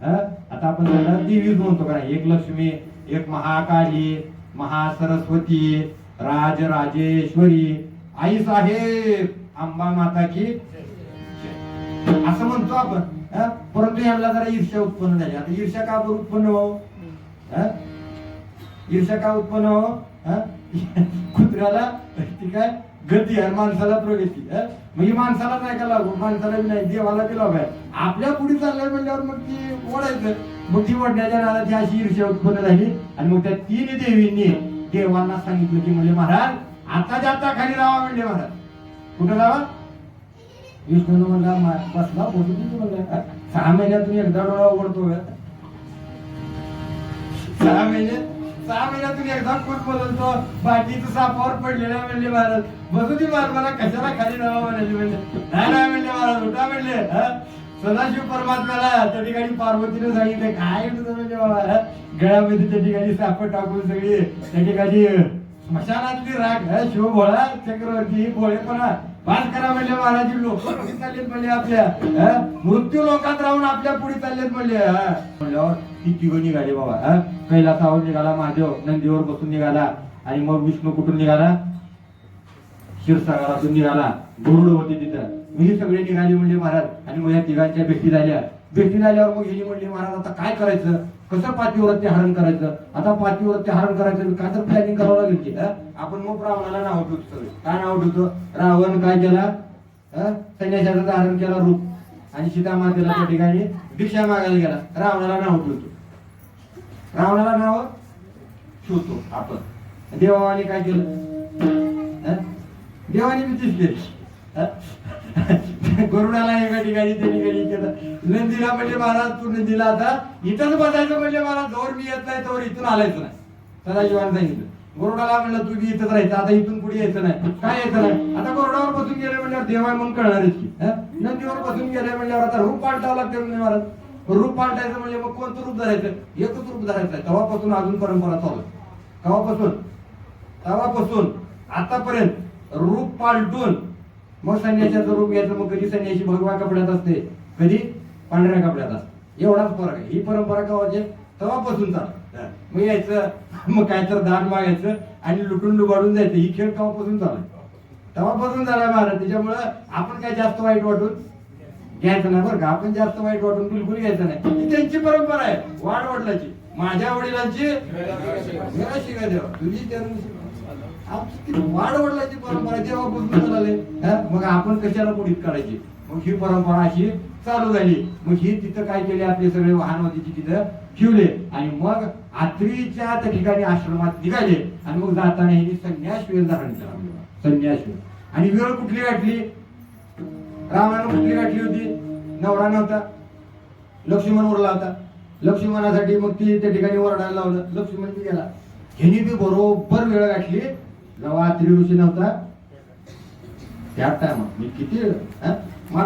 आता आपण त्याला देवीच म्हणतो का, एक लक्ष्मी, एक महाकाली, महासरस्वती, राजराजेश्वरी, आई साहेब, अंबा माता की असं म्हणतो आपण. परंतु यांना जरा ईर्ष्या उत्पन्न झाली. आता ईर्ष्या का बरं उत्पन्न व्हावं? ईर्ष्या का उत्पन्न व्हावं? कुत्र्याला ती काय गती आणि माणसाला प्रगती. म्हणजे माणसालाच नाही का लागू, माणसाला बी नाही, देवाला बी लागू आहे. आपल्या पुढे चाललंय म्हणल्यावर मग ती ओढायचं. मग ती ओढण्याच्या नादात अशी ईर्ष्या उत्पन्न झाली. आणि मग त्या तीन देवींनी देवांना सांगितलं की म्हणजे महाराज आता जाता खाली राहा. म्हणजे महाराज कुठं राहा? विष्णून म्हणला बसला बोलू म्हणला 6 महिन्यातून एकदा डोळा उघडतो. 6 महिन्यातून एकदा खूप बदलतो. बाकीचं सापावर पडलेला म्हणले महाराज. बसू दे महाराज, मला कशाला खाली राहावं म्हणाले. म्हणले नाही म्हणले महाराज, उठा म्हणले. सदाशिव परमात्म्याला त्या ठिकाणी पार्वतीने सांगितलं काय तुझं म्हणजे बाबा, गळ्यामध्ये त्या ठिकाणी साप टाकून सगळी त्या ठिकाणी स्मशानातली राख शिव भोळा चक्रवर्ती भोळेपणा बात करा म्हणले महाराज. लोक पुढे चाललेत म्हणले, आपल्या मृत्यू लोकात राहून आपल्या पुढे चाललेत म्हणले. म्हणल्यावर ती तिघं निघाली बाबा. कैलासावर निघाला महादेव, नंदीवर बसून निघाला. आणि मग विष्णू कुठून निघाला? क्षीरसागरातून निघाला. गरुड होते तिथं. ही सगळे निघाली म्हणले महाराज. आणि मग या तिघांच्या भेटी झाल्यावर मग हिने म्हणले महाराज आता काय करायचं, कसं पातिव्रत्य हरण करायचं. आता पातिव्रत्य हरण करायचं काय तर प्लॅनिंग करावं लागेल की. आपण मग रावणाला नाव ठेवतो. सगळे काय नाव ठेवतो? रावण काय केला? संन्यासाचं धारण केला रूप. आणि सीतामातेला त्या ठिकाणी भिक्षा मागायला गेला. रावणाला नाव ठेवतो आपण. देवाने काय केलं? देवाने बी तीच केली. गरुडाला एका ठिकाणी त्या ठिकाणी केलं. नंदीला म्हणजे महाराज तू नंदीला आता इथंच बसायचं म्हणजे महाराज, जोर मी येत नाही तोवर इथून आलायचं नाही. सदाशिवाने सांगितलं. गरुडाला म्हणलं तू बी इथंच राहायचं, आता इथून पुढे यायचं नाही. काय यायचं नाही? आता गरुडावर बसून गेले म्हणल्यावर देवाय म्हणून कळणारच की. नंदीवर बसून गेले म्हणल्यावर आता रूप पालटावं लागतं म्हणजे महाराज. रूप पालटायचं म्हणजे मग कोणतं रूप धरायचं? एकच रूप धरायचं आहे. तेव्हापासून अजून परंपरा चालू. तेव्हापासून आतापर्यंत रूप पालटून मग संन्यासाचं रूप घ्यायचं. मग कधी संन्याशी भगवा कपड्यात असते, कधी पांढऱ्या कपड्यात असते. एवढाच फरक आहे. ही परंपरा गावाची तेव्हापासून चालू. मग यायचं, मग काय तर दान मागायचं आणि लुटून लुबाडून जायचं. ही खेळ तेव्हापासून झाला महाराज. त्याच्यामुळं आपण काय जास्त वाईट वाटून घ्यायचं नाही बरं का. आपण जास्त वाईट वाटून बिलकुल घ्यायचं नाही. ही त्यांची परंपरा आहे वाढ वडिलांची. माझ्या वडिलांची शिका देवा तुझी वाढ वडिलांची परंपरा जेव्हापासून झाले. मग आपण कशाला पुढीत काढायची? मग ही परंपरा अशी चालू झाली. मग ही तिथं काय केले, आपले सगळे वाहनवादीची तिथं ठेवले. आणि मग आत्रीच्या त्या ठिकाणी आश्रमात निघाले. आणि मग जाताना यांनी संन्यास वेळ धारण केला. संन्यास वेळ. आणि वेळ कुठली गाठली? रामानं कुठली गाठली होती? नवरा नव्हता, लक्ष्मण उरला होता. लक्ष्मणासाठी मग ती त्या ठिकाणी ओरडायला लावलं. लक्ष्मण बी गेला. ह्यांनी बी बरोबर वेळ गाठली. जेव्हा आत्री ऋषी नव्हता त्या टायमात. मी किती